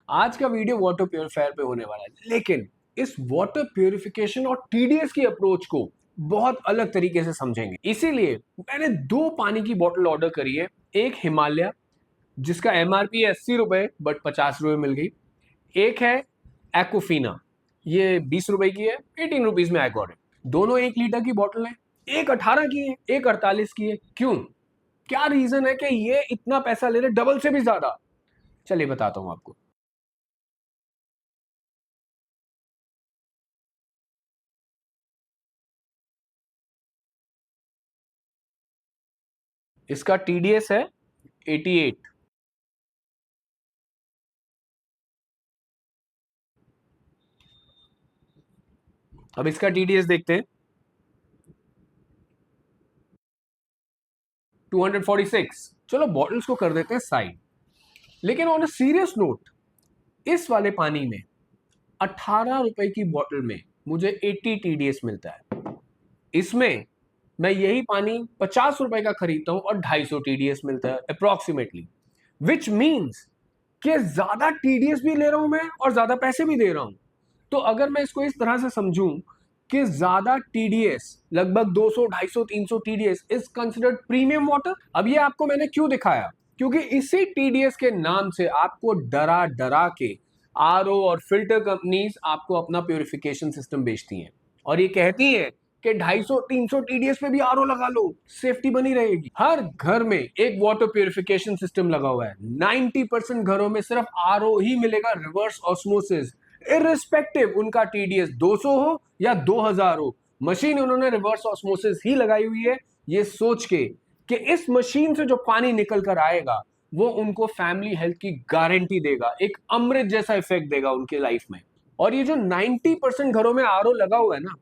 आज का video water purifier पे होने वाला है, लेकिन इस वाटर प्योरिफिकेशन और टीडीएस की अप्रोच को बहुत अलग तरीके से समझेंगे। इसीलिए मैंने दो पानी की बोतल ऑर्डर करी है। एक हिमालय जिसका एमआरपी है 80 रुपए बट 50 रुपए मिल गई। एक है एक्वाफिना, ये 20 रुपए की है, 18 रुपीज में आई गॉट इट। दोनों 1 लीटर की बोतल है। एक 18 की है, एक 48 की है। क्यों? क्या रीजन है कि ये इतना पैसा ले रहे, डबल से भी ज्यादा? चलिए बताता हूं आपको। इसका टीडीएस है 88। अब इसका टीडीएस देखते हैं, 246। चलो बॉटल्स को कर देते हैं साइड। लेकिन ऑन अ सीरियस नोट, इस वाले पानी में 18 रुपए की बोतल में मुझे 80 टीडीएस मिलता है। इसमें मैं यही पानी 50 रुपए का खरीदता हूं और 250 टीडीएस मिलता है अप्रोक्सीमेटली। विच मीन्स कि ज्यादा टीडीएस भी ले रहा हूं मैं और ज्यादा पैसे भी दे रहा हूं। तो अगर मैं इसको इस तरह से समझूं कि ज्यादा टीडीएस, लगभग 200, 250, 300 TDS is considered premium water. अब ये आपको मैंने क्यों दिखाया? क्योंकि इसी टीडीएस के नाम से आपको डरा डरा के आरओ और फिल्टर कंपनीज आपको अपना प्योरिफिकेशन सिस्टम बेचती हैं और ये कहती हैं कि 250-300 टीडीएस पे भी आरओ लगा लो, सेफ्टी बनी रहेगी। हर घर में एक वाटर प्योरिफिकेशन सिस्टम लगा हुआ है। 90% घरों में सिर्फ आरओ ही मिलेगा, रिवर्स ऑस्मोसिस। इररिस्पेक्टिव उनका टीडीएस 200 हो या 2000 हो, मशीन उन्होंने रिवर्स ऑस्मोसिस ही लगाई हुई है, ये सोच के कि इस मशीन से जो पानी निकल कर आएगा वो उनको फैमिली हेल्थ की गारंटी देगा, एक अमृत जैसा इफेक्ट देगा उनके लाइफ में। और ये जो 90% घरों में आरओ लगा हुआ है ना,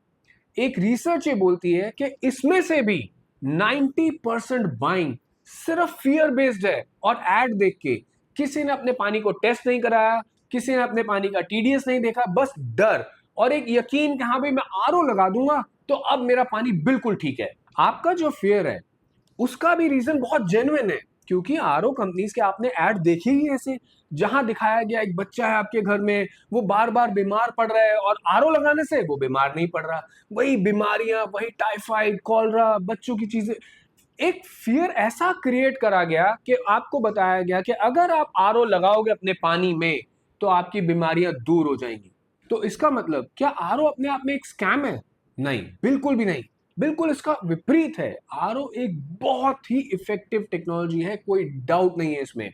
एक रिसर्च ये बोलती है कि इसमें से भी 90% बाइंग सिर्फ फियर बेस्ड है और एड देख के। किसी ने अपने पानी को टेस्ट नहीं कराया, किसी ने अपने पानी का टीडीएस नहीं देखा, बस डर और एक यकीन कि हाँ भाई मैं आरओ लगा दूंगा तो अब मेरा पानी बिल्कुल ठीक है। आपका जो फियर है उसका भी रीजन बहुत जेन्युइन है, क्योंकि आरओ कंपनीज के आपने ऐड देखे ही ऐसे, जहां दिखाया गया एक बच्चा है आपके घर में, वो बार बार बीमार पड़ रहा है और आरओ लगाने से वो बीमार नहीं पड़ रहा। वही बीमारियां, वही टाइफाइड, कॉलरा, बच्चों की चीजें। एक फियर ऐसा क्रिएट करा गया कि आपको बताया गया कि अगर आप आरओ लगाओगे अपने पानी में तो आपकी बीमारियां दूर हो जाएंगी। तो इसका मतलब क्या आरओ अपने आप में एक स्कैम है? नहीं, बिल्कुल भी नहीं। बिल्कुल इसका विपरीत है। आरओ एक बहुत ही इफेक्टिव टेक्नोलॉजी है, कोई डाउट नहीं है इसमें।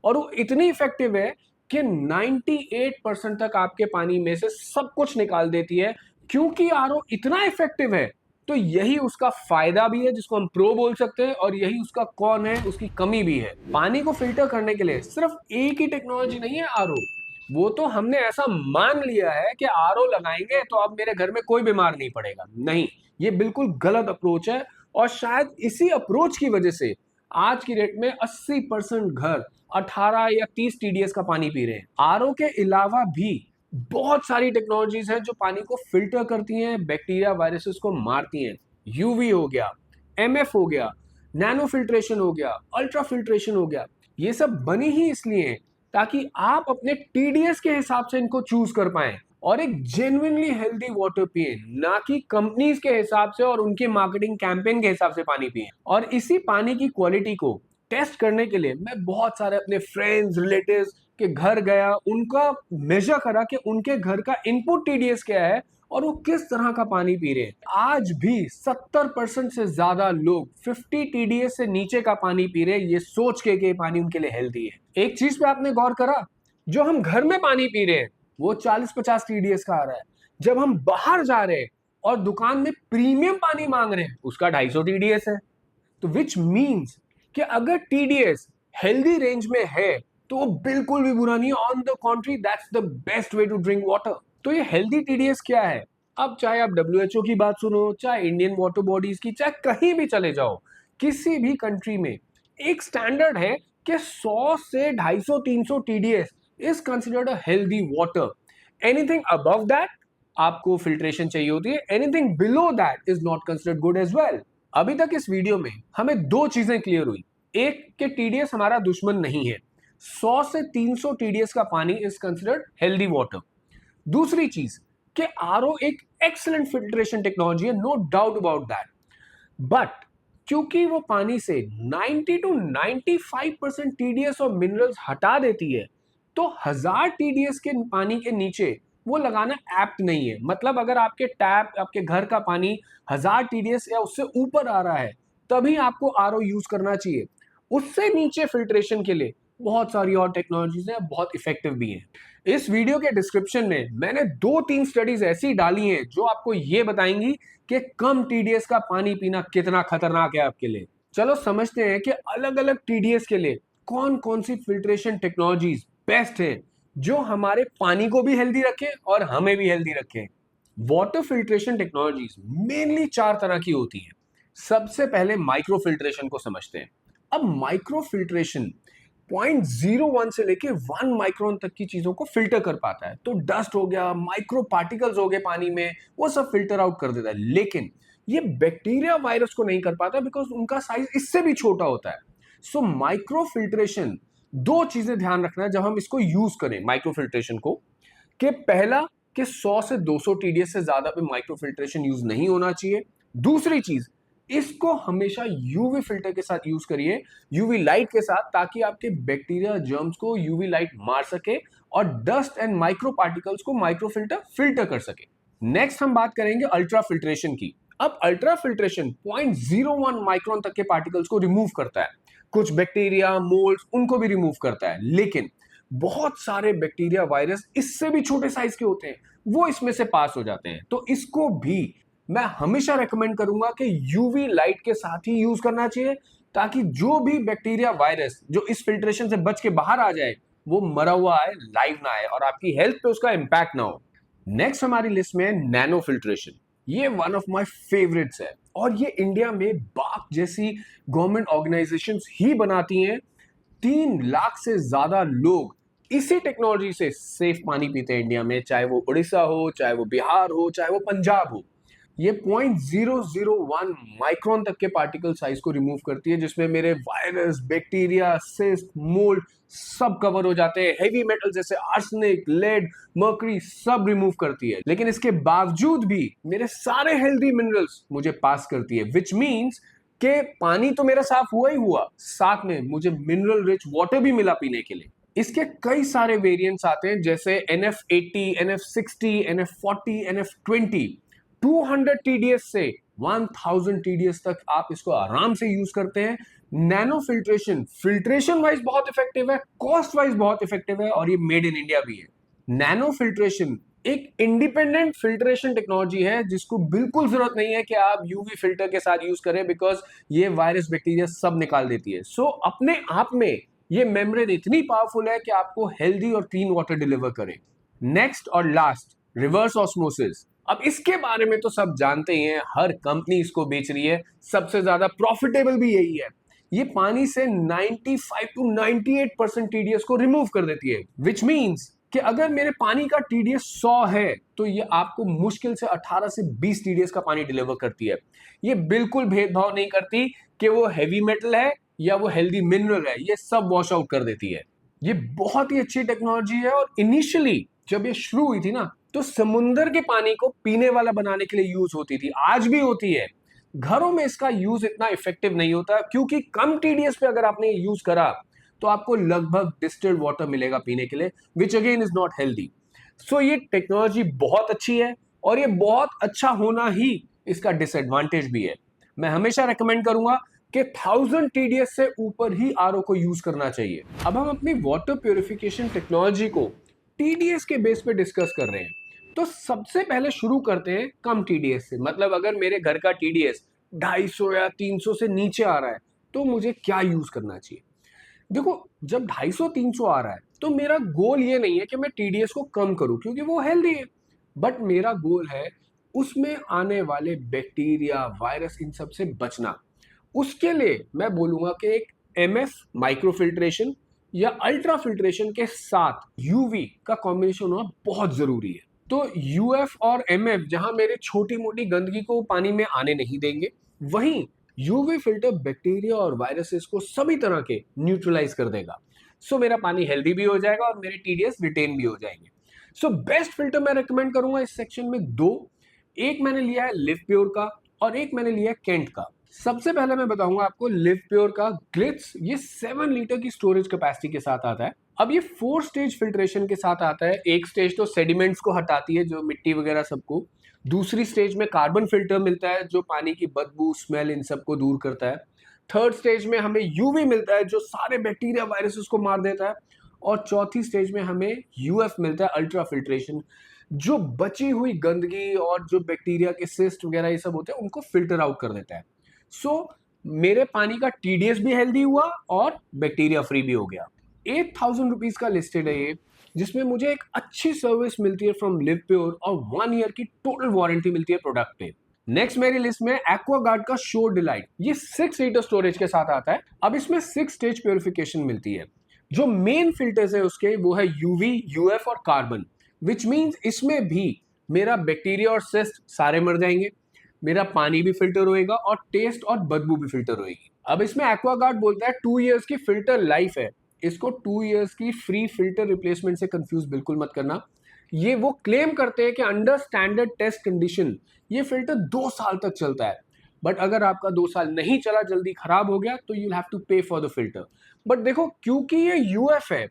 और वो इतनी इफेक्टिव है कि 98% तक आपके पानी में से सब कुछ निकाल देती है। क्योंकि आरओ इतना इफेक्टिव है तो यही उसका फायदा भी है, जिसको हम प्रो बोल सकते हैं, और यही उसका कौन है, उसकी कमी भी है। पानी को फिल्टर करने के लिए सिर्फ एक ही टेक्नोलॉजी नहीं है आरओ। वो तो हमने ऐसा मान लिया है कि आरओ लगाएंगे तो अब मेरे घर में कोई बीमार नहीं पड़ेगा। नहीं, ये बिल्कुल गलत अप्रोच है। और शायद इसी अप्रोच की वजह से आज की डेट में 80% घर 18 या 30 टीडीएस का पानी पी रहे हैं। आरओ के अलावा भी बहुत सारी टेक्नोलॉजीज हैं जो पानी को फिल्टर करती हैं, बैक्टीरिया वायरसेस को मारती हैं। यूवी हो गया, एमएफ हो गया, नैनो फिल्ट्रेशन हो गया, अल्ट्रा फिल्ट्रेशन हो गया। ये सब बनी ही इसलिए हैं ताकि आप अपने टीडीएस के हिसाब से इनको चूज कर पाएं और एक जेन्युइनली हेल्दी वाटर पिए, ना कि कंपनीज के हिसाब से और उनके मार्केटिंग कैंपेन के हिसाब से पानी पिए। और इसी पानी की क्वालिटी को टेस्ट करने के लिए मैं बहुत सारे अपने फ्रेंड्स, रिलेटिव्स के घर गया, उनका मेजर करा कि उनके घर का इनपुट टीडीएस क्या है और वो किस तरह का पानी पी रहे हैं। आज भी 70% से ज्यादा लोग 50 टीडीएस से नीचे का पानी पी रहे हैं, ये सोच के कि पानी उनके लिए हेल्दी है। एक चीज पे आपने गौर करा, जो हम घर में पानी पी रहे हैं वो 40-50 टीडीएस का आ रहा है। जब हम बाहर जा रहे हैं और दुकान में प्रीमियम पानी मांग रहे हैं उसका 250 टीडीएस है। तो विच मीन्स कि अगर टीडीएस हेल्दी रेंज में है तो वो बिल्कुल भी बुरा नहीं है। On the contrary, that's the best way to drink water. तो ये हेल्दी टीडीएस क्या है? अब चाहे आप डब्ल्यूएचओ की बात सुनो, चाहे इंडियन वाटर बॉडीज की, चाहे कहीं भी चले जाओ, किसी भी कंट्री में एक स्टैंडर्ड है कि 100 से 250-300 TDS is considered a healthy water. Anything above that आपको फिल्ट्रेशन चाहिए होती है, anything below that is not considered good as well. अभी तक इस वीडियो में हमें दो चीजें क्लियर हुई। एक, कि टीडीएस हमारा दुश्मन नहीं है। 100 से 300 टीडीएस का पानी इज कंसिडर्ड हेल्दी वाटर। दूसरी चीज कि आरओ एक एक्सीलेंट फिल्ट्रेशन टेक्नोलॉजी है, no doubt about that, but क्योंकि वो पानी से 90 टू 95% टीडीएस और मिनरल्स हटा देती है, तो 1000 टीडीएस के पानी के नीचे वो लगाना एप्ट नहीं है। मतलब अगर आपके टैप, आपके घर का पानी 1000 टीडीएस या उससे ऊपर आ रहा है, तभी आपको आरओ यूज करना चाहिए। उससे नीचे फिल्ट्रेशन के लिए बहुत सारी और टेक्नोलॉजीज हैं, बहुत इफेक्टिव भी हैं। इस वीडियो के डिस्क्रिप्शन में मैंने 2-3 स्टडीज ऐसी डाली हैं जो आपको ये बताएंगी कि कम टीडीएस का पानी पीना कितना खतरनाक है आपके लिए। चलो समझते हैं कि अलग अलग टीडीएस के लिए कौन कौन सी फिल्ट्रेशन टेक्नोलॉजीज बेस्ट है जो हमारे पानी को भी हेल्दी रखें और हमें भी हेल्दी रखें। वाटर फिल्ट्रेशन टेक्नोलॉजीज मेनली 4 तरह की होती हैं। सबसे पहले माइक्रो फिल्ट्रेशन को समझते हैं। अब माइक्रो फिल्ट्रेशन 0.01 से लेके 1 माइक्रोन तक की चीजों को फिल्टर कर पाता है। तो डस्ट हो गया, माइक्रो पार्टिकल्स हो गए पानी में, वो सब फिल्टर आउट कर देता है। लेकिन ये बैक्टीरिया वायरस को नहीं कर पाता बिकॉज उनका साइज इससे भी छोटा होता है। सो माइक्रो फिल्ट्रेशन, 2 चीजें ध्यान रखना है जब हम इसको यूज करें माइक्रो फिल्ट्रेशन को, कि पहला कि 100 से 200 टीडीएस से ज्यादा पे माइक्रो फिल्ट्रेशन यूज नहीं होना चाहिए। दूसरी चीज, इसको हमेशा यूवी फिल्टर के साथ यूज करिए, यूवी लाइट के साथ, ताकि आपके बैक्टीरिया जर्म्स को यूवी लाइट मार सके और डस्ट एंड माइक्रो पार्टिकल्स को माइक्रो फिल्टर कर सके। नेक्स्ट हम बात करेंगे अल्ट्रा फिल्ट्रेशन की। अब अल्ट्रा फिल्ट्रेशन 0.01 माइक्रोन तक के पार्टिकल्स को रिमूव करता है। कुछ बैक्टीरिया, मोल्ड्स, उनको भी रिमूव करता है, लेकिन बहुत सारे बैक्टीरिया, वायरस इससे भी छोटे साइज के होते हैं, वो इसमें से पास हो जाते हैं। तो इसको भी मैं हमेशा रेकमेंड करूंगा कि यूवी लाइट के साथ ही यूज करना चाहिए, ताकि जो भी बैक्टीरिया, वायरस जो इस फिल्ट्रेशन से बच के बाहर आ जाए, वो मरा हुआ आए, लाइव ना आए और आपकी हेल्थ पे उसका इंपैक्ट ना हो। नेक्स्ट हमारी लिस्ट में है नैनो फिल्ट्रेशन। ये वन ऑफ माय फेवरेट्स है और ये इंडिया में बाक जैसी गवर्नमेंट ऑर्गेनाइजेशंस ही बनाती हैं। 3 लाख से ज्यादा लोग इसी टेक्नोलॉजी से सेफ पानी पीते हैं इंडिया में, चाहे वो उड़ीसा हो, चाहे वो बिहार हो, चाहे वो पंजाब हो। ये 0.001 माइक्रोन तक के पार्टिकल साइज को रिमूव करती है, जिसमें मेरे वायरस, बैक्टीरिया, सिस्ट, मोल्ड सब कवर हो जाते हैं। हेवी मेटल जैसे आर्सेनिक, लेड, मर्करी सब रिमूव करती है। लेकिन इसके बावजूद भी मेरे सारे हेल्दी मिनरल्स मुझे पास करती है, विच मीन्स कि पानी तो मेरा साफ हुआ ही हुआ, साथ में मुझे मिनरल रिच वाटर भी मिला पीने के लिए। इसके कई सारे वेरिएंट्स आते हैं, जैसे NF80, NF60, NF40, NF20। 200 TDS से 1000 टीडीएस तक आप इसको आराम से यूज करते हैं। नैनो फिल्ट्रेशन वाइज बहुत इफेक्टिव है, कॉस्ट वाइज बहुत इफेक्टिव है, और ये मेड इन इंडिया भी है। नैनो फिल्ट्रेशन एक इंडिपेंडेंट फिल्ट्रेशन टेक्नोलॉजी है, जिसको बिल्कुल जरूरत नहीं है कि आप यूवी फिल्टर के साथ यूज करें, बिकॉज ये वायरस, बैक्टीरिया सब निकाल देती है। सो अपने आप में ये मेम्ब्रेन इतनी पावरफुल है कि आपको हेल्दी और क्लीन वाटर डिलीवर करे। नेक्स्ट और लास्ट, रिवर्स ऑस्मोसिस। अब इसके बारे में तो सब जानते ही हैं, हर कंपनी इसको बेच रही है, सबसे ज्यादा प्रॉफिटेबल भी यही है। ये पानी से 95 टू 98% टीडीएस को रिमूव कर देती है, विच मीन्स कि अगर मेरे पानी का टीडीएस 100 है, तो ये आपको मुश्किल से 18 से 20 टीडीएस का पानी डिलीवर करती है। ये बिल्कुल भेदभाव नहीं करती कि वो हैवी मेटल है या वो हेल्दी मिनरल है, ये सब वॉश आउट कर देती है। ये बहुत ही अच्छी टेक्नोलॉजी है, और इनिशियली जब ये शुरू हुई थी ना, तो समुंदर के पानी को पीने वाला बनाने के लिए यूज होती थी, आज भी होती है। घरों में इसका यूज इतना इफेक्टिव नहीं होता, क्योंकि कम टीडीएस पे अगर आपने यूज करा तो आपको लगभग डिस्टिल्ड वाटर मिलेगा पीने के लिए, which again is not healthy. So ये टेक्नोलॉजी बहुत अच्छी है, और ये बहुत अच्छा होना ही इसका डिसएडवांटेज भी है। मैं हमेशा रेकमेंड करूंगा कि 1000 टीडीएस से ऊपर ही आरओ को यूज करना चाहिए। अब हम अपनी वाटर प्यूरिफिकेशन टेक्नोलॉजी को टीडीएस के बेस पे डिस्कस कर रहे हैं, तो सबसे पहले शुरू करते हैं कम टीडीएस से। मतलब अगर मेरे घर का टीडीएस 250 या 300 से नीचे आ रहा है, तो मुझे क्या यूज करना चाहिए। देखो, जब 250-300 आ रहा है, तो मेरा गोल ये नहीं है कि मैं टीडीएस को कम करूं, क्योंकि वो हेल्दी है, बट मेरा गोल है उसमें आने वाले बैक्टीरिया, वायरस, इन सब से बचना। उसके लिए मैं बोलूंगा कि एक MF माइक्रो फिल्ट्रेशन या अल्ट्रा फिल्ट्रेशन के साथ यूवी का कॉम्बिनेशन होना बहुत जरूरी है। तो UF और MF जहां मेरे छोटी मोटी गंदगी को पानी में आने नहीं देंगे, वहीं यूवी फिल्टर बैक्टीरिया और वायरसेस को सभी तरह के न्यूट्रलाइज कर देगा। सो मेरा पानी हेल्दी भी हो जाएगा और मेरे टीडीएस रिटेन भी हो जाएंगे। सो बेस्ट फिल्टर मैं रेकमेंड करूंगा इस सेक्शन में दो, एक मैंने लिया है लिव प्योर का और एक मैंने लिया है केंट का। सबसे पहले मैं बताऊंगा आपको लिव प्योर का ग्लिट्स, ये 7 लीटर की स्टोरेज कैपेसिटी के साथ आता है। अब ये 4 स्टेज फिल्ट्रेशन के साथ आता है। एक स्टेज तो सेडिमेंट्स को हटाती है, जो मिट्टी वगैरह सबको। दूसरी स्टेज में कार्बन फिल्टर मिलता है जो पानी की बदबू, स्मेल, इन सबको दूर करता है। थर्ड स्टेज में हमें यूवी मिलता है जो सारे बैक्टीरिया वायरसेस को मार देता है। और चौथी स्टेज में हमें यूएफ मिलता है, अल्ट्रा फिल्ट्रेशन, जो बची हुई गंदगी और जो बैक्टीरिया के सिस्ट वगैरह ये सब होते हैं उनको फिल्टर आउट कर देता है। सो मेरे पानी का टीडीएस भी हेल्दी हुआ और बैक्टीरिया फ्री भी हो गया। 8,000 रुपीज का लिस्टेड है ये, जिसमें मुझे एक अच्छी सर्विस मिलती है फ्रॉम लिव प्योर और 1 ईयर की टोटल वारंटी मिलती है प्रोडक्ट पे। नेक्स्ट मेरी लिस्ट में एक्वागार्ड का श्योर डिलाइट, ये 6 लीटर स्टोरेज के साथ आता है। अब इसमें 6 स्टेज प्योरिफिकेशन मिलती है। जो मेन फिल्टर्स है उसके वो है यूवी, यूएफ और कार्बन, विच मीन्स इसमें भी मेरा बैक्टीरिया और सिस्ट सारे मर जाएंगे, मेरा पानी भी फिल्टर होएगा और टेस्ट और बदबू भी फिल्टर होएगी। अब इसमें एक्वागार्ड बोलता है 2 इयर्स की फिल्टर लाइफ है। इसको 2 इयर्स की फ्री फिल्टर रिप्लेसमेंट से कंफ्यूज बिल्कुल मत करना। ये वो क्लेम करते हैं कि अंडर स्टैंडर्ड टेस्ट कंडीशन ये फिल्टर 2 साल तक चलता है। बट अगर आपका 2 साल नहीं चला, जल्दी खराब हो गया, तो यू हैव टू पे फॉर द फिल्टर। बट देखो, क्योंकि ये यूएफ है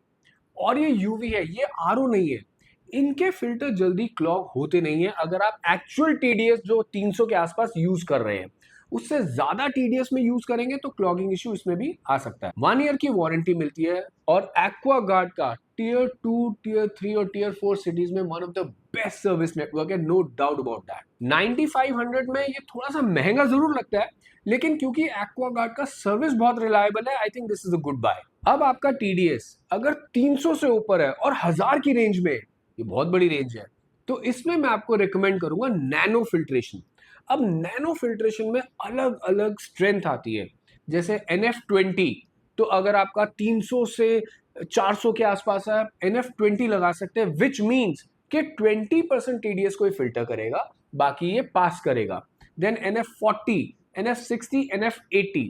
और ये यूवी है, ये आरओ नहीं है, इनके फिल्टर जल्दी क्लॉग होते नहीं है। अगर आप एक्चुअल टीडीएस जो 300 के आसपास यूज कर रहे हैं, उससे ज्यादा टीडीएस में यूज करेंगे तो क्लॉगिंग इश्यू इसमें भी आ सकता है। 1 ईयर की वारंटी मिलती है और एक्वागार्ड का टियर 2, टियर 3 और टियर 4 सिटीज में one of the best service network है, नो डाउट अबाउट दैट। 9500 में ये थोड़ा सा महंगा जरूर लगता है, लेकिन क्योंकि एक्वागार्ड का सर्विस बहुत रिलायबल है, I think this is a good buy. अब आपका टीडीएस अगर 300 से ऊपर है और 1000 की रेंज में, ये बहुत बड़ी रेंज है, तो इसमें मैं आपको रिकमेंड करूंगा नैनो फिल्ट्रेशन। अब नैनो फिल्ट्रेशन में अलग अलग स्ट्रेंथ आती है, जैसे NF20, तो अगर आपका 300 से 400 के आसपास है, NF20 लगा सकते हैं, विच मीन्स कि 20% टीडीएस को फिल्टर करेगा, बाकी ये पास करेगा। Then NF40, NF60, NF80।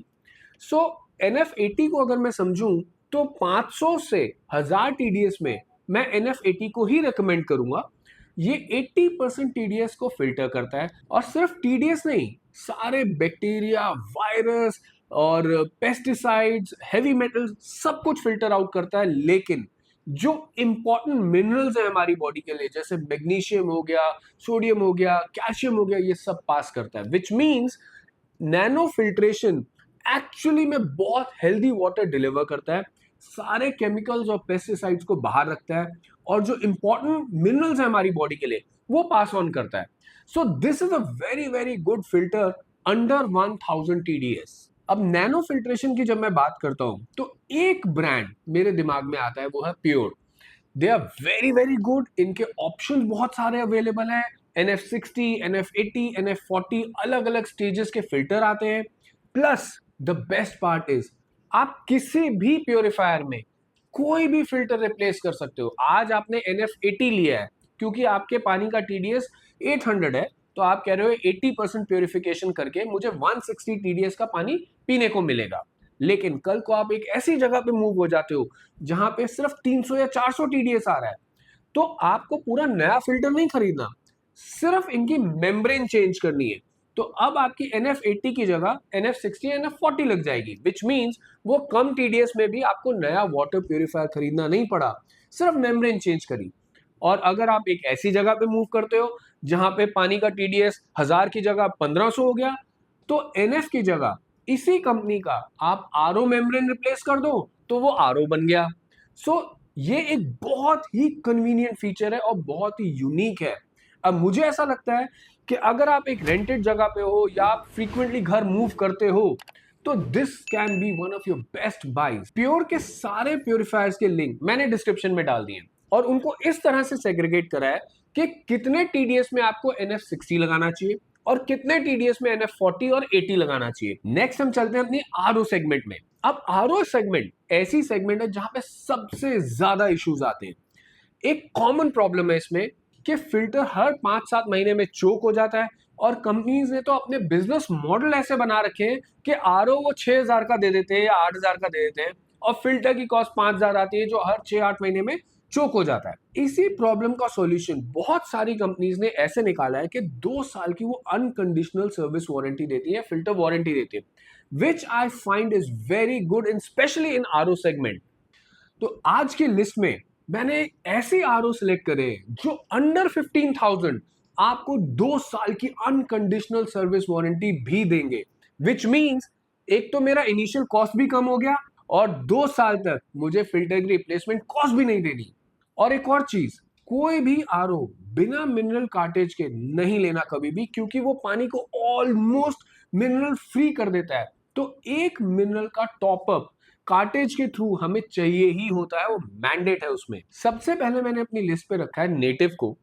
सो NF80 को अगर मैं समझूं तो 500 से 1000 टीडीएस में मैं NF80 को ही रेकमेंड करूंगा। ये 80% टीडीएस को फिल्टर करता है और सिर्फ टीडीएस नहीं, सारे बैक्टीरिया, वायरस और पेस्टिसाइड्स, हेवी मेटल्स, सब कुछ फिल्टर आउट करता है। लेकिन जो इंपॉर्टेंट मिनरल्स है हमारी बॉडी के लिए, जैसे मैग्नीशियम हो गया, सोडियम हो गया, कैल्शियम हो गया, ये सब पास करता है। Which means nano filtration actually में बहुत हेल्दी वाटर डिलीवर करता है, सारे केमिकल्स और पेस्टिसाइड्स को बाहर रखता है और जो इंपॉर्टेंट मिनरल्स है हमारी बॉडी के लिए वो पास ऑन करता है। So this is a very very good filter under 1000 TDS. अब नैनो फिल्ट्रेशन की जब मैं बात करता हूं तो एक ब्रांड मेरे दिमाग में आता है, वो है pure. They are very very good, इनके ऑप्शंस बहुत सारे अवेलेबल हैं। NF60, NF80, NF40 अलग अलग स्टेजेस के फिल्टर आते हैं। Plus the best part is आप किसी भी प्योरीफायर में कोई भी फिल्टर रिप्लेस कर सकते हो। आज आपने NF80 लिया है क्योंकि आपके पानी का TDS 800 है, तो आप कह रहे हो 80% प्योरिफिकेशन करके मुझे 160 TDS का पानी पीने को मिलेगा। लेकिन कल को आप एक ऐसी जगह पे मूव हो जाते हो जहां पे सिर्फ 300 या 400 TDS आ रहा है, तो आपको पूरा नया फिल्टर नहीं खरीदना, सिर्फ इनकी मेम्ब्रेन चेंज करनी है। तो अब आपकी NF80 की जगह NF60 NF40 लग जाएगी, विच मीन्स वो कम TDS में भी आपको नया वाटर प्योरीफायर खरीदना नहीं पड़ा, सिर्फ मेम्ब्रेन चेंज करी। और अगर आप एक ऐसी जगह पे मूव करते हो जहां पे पानी का TDS 1000 की जगह 1500 हो गया, तो NF की जगह इसी कंपनी का आप RO मेम्ब्रेन रिप्लेस कर दो तो वो RO बन गया। सो ये एक बहुत ही कन्वीनियंट फीचर है और बहुत ही यूनिक है। अब मुझे ऐसा लगता है कि अगर आप एक रेंटेड जगह पे हो या आप फ्रीक्वेंटली घर मूव करते हो तो this can be one of your best buys. Pure के सारे प्योरीफायर्स के लिंक मैंने डिस्क्रिप्शन में डाल दिए और उनको इस तरह से सेग्रीगेट करा है कि कितने TDS में आपको NF60 लगाना चाहिए और कितने TDS में NF40 और 80 लगाना चाहिए। नेक्स्ट हम चलते हैं अपनी RO सेगमेंट में। अब RO सेगमेंट ऐसी सेगमेंट है जहां पे सबसे ज्यादा इश्यूज आते हैं। एक कॉमन प्रॉब्लम है इसमें कि फिल्टर हर 5-7 महीने में चोक हो जाता है और कंपनीज ने तो अपने बिजनेस मॉडल ऐसे बना रखे हैं कि RO वो 6000 का दे देते हैं या 8000 का दे देते हैं और फिल्टर की कॉस्ट 5,000 आती है जो हर 6-8 महीने में चोक हो जाता है। इसी प्रॉब्लम का सॉल्यूशन बहुत सारी कंपनीज ने ऐसे निकाला है कि 2 साल की वो अनकंडीशनल सर्विस वारंटी देती है, फिल्टर वारंटी देती है, which I find is very good in specially in RO segment. तो आज की लिस्ट में मैंने ऐसे आरओ सिलेक्ट करे जो अंडर 15,000 आपको 2 साल की अनकंडीशनल सर्विस वारंटी भी देंगे, विच मीन्स एक तो मेरा इनिशियल कॉस्ट भी कम हो गया और 2 साल तक मुझे फिल्टर की रिप्लेसमेंट कॉस्ट भी नहीं देनी। और एक और चीज, कोई भी आरओ बिना मिनरल कार्टेज के नहीं लेना कभी भी, क्योंकि वो पानी को ऑलमोस्ट मिनरल फ्री कर देता है। तो एक मिनरल का टॉपअप कार्टेज के थ्रू हमें चाहिए ही होता है, वो मैंडेट है उसमें। सबसे पहले मैंने अपनी लिस्ट पे रखा है नेटिव को।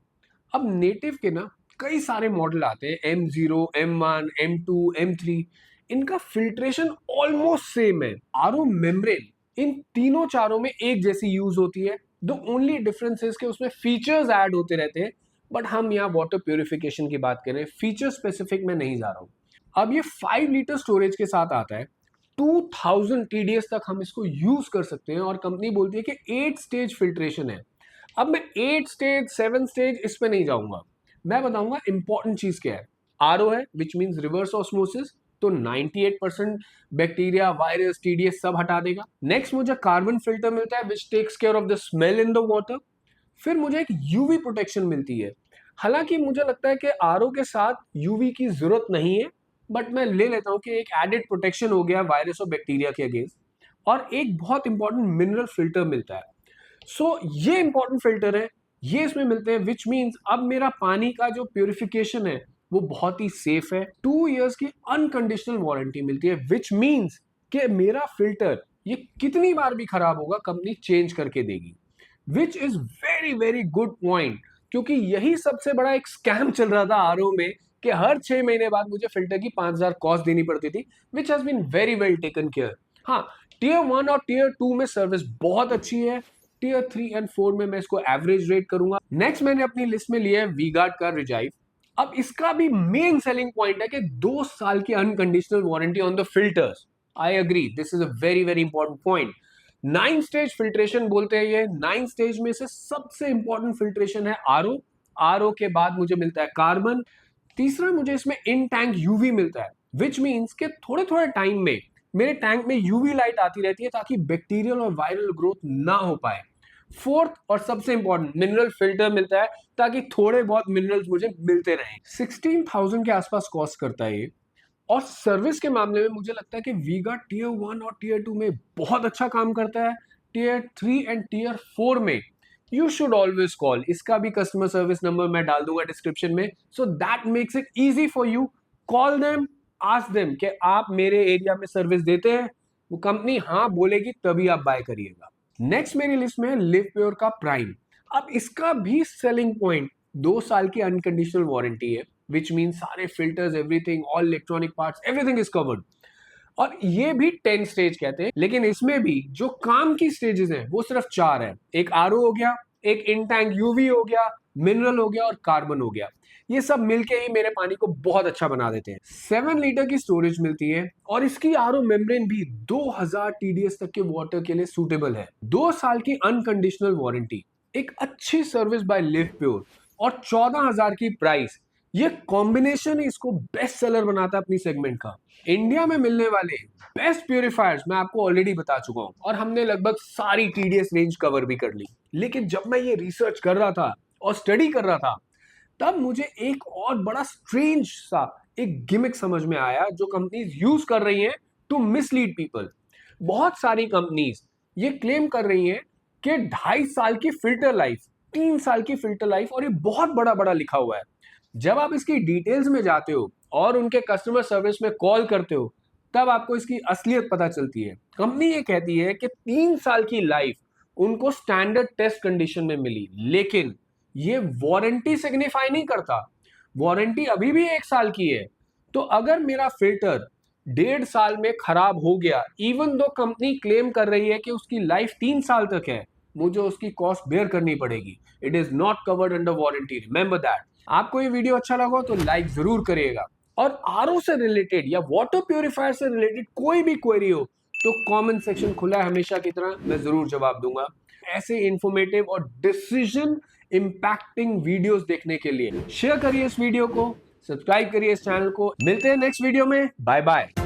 अब नेटिव के ना कई सारे मॉडल आते हैं, M0, M1, M2, M3। इनका फिल्ट्रेशन ऑलमोस्ट सेम है। आरओ मेम्ब्रेन इन तीनों चारों में एक जैसी यूज होती है। द ओनली डिफरेंस इज के उसमें फीचर्स ऐड होते रहते हैं, बट हम यहाँ वाटर प्यूरिफिकेशन की बात करें, फीचर स्पेसिफिक में नहीं जा रहा हूँ। अब ये 5 लीटर स्टोरेज के साथ आता है, 2000 TDS तक हम इसको यूज कर सकते हैं और कंपनी बोलती है कि 8 स्टेज फिल्ट्रेशन है। अब मैं 8 स्टेज 7 स्टेज इस पे नहीं जाऊंगा, मैं बताऊंगा इंपॉर्टेंट चीज क्या है। आरओ है विच मींस रिवर्स ऑस्मोसिस, तो 98% बैक्टीरिया, वायरस, टीडीएस सब हटा देगा। नेक्स्ट मुझे कार्बन फिल्टर मिलता है which takes care of the smell in the water. फिर मुझे एक यूवी प्रोटेक्शन मिलती है। हालांकि मुझे लगता है कि आरओ के साथ यूवी की जरूरत नहीं है, बट मैं ले लेता हूं कि एक एडेड प्रोटेक्शन हो गया वायरस और बैक्टीरिया के अगेंस्ट। और एक बहुत इंपॉर्टेंट मिनरल फिल्टर मिलता है। सो ये इंपॉर्टेंट फिल्टर है, ये इसमें मिलते हैं, विच मीन्स अब मेरा पानी का जो प्यूरिफिकेशन है वो बहुत ही सेफ है। 2 इयर्स की अनकंडीशनल वारंटी मिलती है, विच मीन्स कि मेरा फिल्टर ये कितनी बार भी खराब होगा कंपनी चेंज करके देगी, which is very very good point. क्योंकि यही सबसे बड़ा एक स्कैम चल रहा था आरओ में कि हर 6 महीने बाद मुझे फिल्टर की 5,000 कॉस्ट देनी पड़ती थी, which has been very well taken care. हाँ, टीयर 1 और टीयर 2 में सर्विस बहुत अच्छी है, टीयर 3 एंड 4 में मैं इसको एवरेज रेट करूंगा। नेक्स्ट मैंने अपनी लिस्ट में लिया है वी-गार्ड का रिजाइव। अब इसका भी मेन सेलिंग पॉइंट है कि 2 साल की unconditional warranty on the filters. I agree, this is a very very important point. 9 stage filtration बोलते हैं ये। 9 स्टेज में से सबसे इंपॉर्टेंट फिल्ट्रेशन है आरओ। आरओ के बाद मुझे मिलता है कार्बन। तीसरा मुझे इसमें इन टैंक यूवी मिलता है, विच मीन्स के थोड़े थोड़े टाइम में मेरे टैंक में यूवी लाइट आती रहती है ताकि बैक्टीरियल और वायरल ग्रोथ ना हो पाए। फोर्थ और सबसे इंपॉर्टेंट, मिनरल फिल्टर मिलता है ताकि थोड़े बहुत मिनरल्स मुझे मिलते रहें। 16,000 के आसपास कॉस्ट करता है ये। और सर्विस के मामले में मुझे लगता है कि वी-गार्ड टीयर 1 और टीयर 2 में बहुत अच्छा काम करता है। टीयर 3 एंड टीयर 4 में यू शुड ऑलवेज कॉल। इसका भी कस्टमर सर्विस नंबर मैं डाल दूंगा डिस्क्रिप्शन में, so that makes it easy for you. Call them, ask them कि आप मेरे एरिया में सर्विस देते हैं। वो कंपनी हाँ बोलेगी तभी आप बाय करिएगा। नेक्स्ट मेरी लिस्ट में है लिव प्योर का प्राइम। अब इसका भी सेलिंग पॉइंट 2 साल की अनकंडीशनल वारंटी है, विच मीन सारे filters, everything, all electronic parts, everything is covered. और ये भी 10 स्टेज कहते हैं, लेकिन इसमें भी जो काम की स्टेजेस हैं वो सिर्फ 4 है। एक आरओ हो गया, एक इन टैंक यूवी हो गया, मिनरल हो गया और कार्बन हो गया। ये सब मिलके ही मेरे पानी को बहुत अच्छा बना देते हैं। 7 लीटर की स्टोरेज मिलती है और इसकी आरओ मेम्ब्रेन भी 2000 TDS तक के वाटर के लिए सूटेबल है। 2 साल की अनकंडीशनल वारंटी, एक अच्छी सर्विस बाय लिव प्योर और 14,000 की प्राइस, ये कॉम्बिनेशन ही इसको बेस्ट सेलर बनाता है अपनी सेगमेंट का। इंडिया में मिलने वाले बेस्ट प्यूरिफायर्स मैं आपको ऑलरेडी बता चुका हूं और हमने लगभग सारी टीडीएस रेंज कवर भी कर ली। लेकिन जब मैं ये रिसर्च कर रहा था और स्टडी कर रहा था, तब मुझे एक और बड़ा स्ट्रेंज सा एक गिमिक समझ में आया जो कंपनीज यूज कर रही हैं टू मिसलीड पीपल। बहुत सारी कंपनीज ये क्लेम कर रही हैं कि 2.5 साल की फिल्टर लाइफ, 3 साल की फिल्टर लाइफ, और ये बहुत बड़ा बड़ा लिखा हुआ है। जब आप इसकी डिटेल्स में जाते हो और उनके कस्टमर सर्विस में कॉल करते हो, तब आपको इसकी असलियत पता चलती है। कंपनी ये कहती है कि 3 साल की लाइफ उनको स्टैंडर्ड टेस्ट कंडीशन में मिली, लेकिन ये वारंटी सिग्निफाई नहीं करता। वारंटी अभी भी 1 साल की है। तो अगर मेरा फिल्टर 1.5 साल में खराब हो गया, इवन दो कंपनी क्लेम कर रही है कि उसकी लाइफ 3 साल तक है, मुझे उसकी कॉस्ट बेयर करनी पड़ेगी। It is not covered under warranty, remember that. आपको ये वीडियो अच्छा लगा तो लाइक जरूर करिएगा, और आरओ से रिलेटेड या वाटर प्यूरिफायर से रिलेटेड कोई भी क्वेरी हो तो कमेंट सेक्शन खुला है हमेशा की तरह, मैं जरूर जवाब दूंगा। ऐसे इंफॉर्मेटिव और डिसीजन इंपैक्टिंग वीडियोस देखने के लिए शेयर करिए इस वीडियो को, सब्सक्राइब करिए इस चैनल को। मिलते हैं नेक्स्ट वीडियो में, बाय बाय।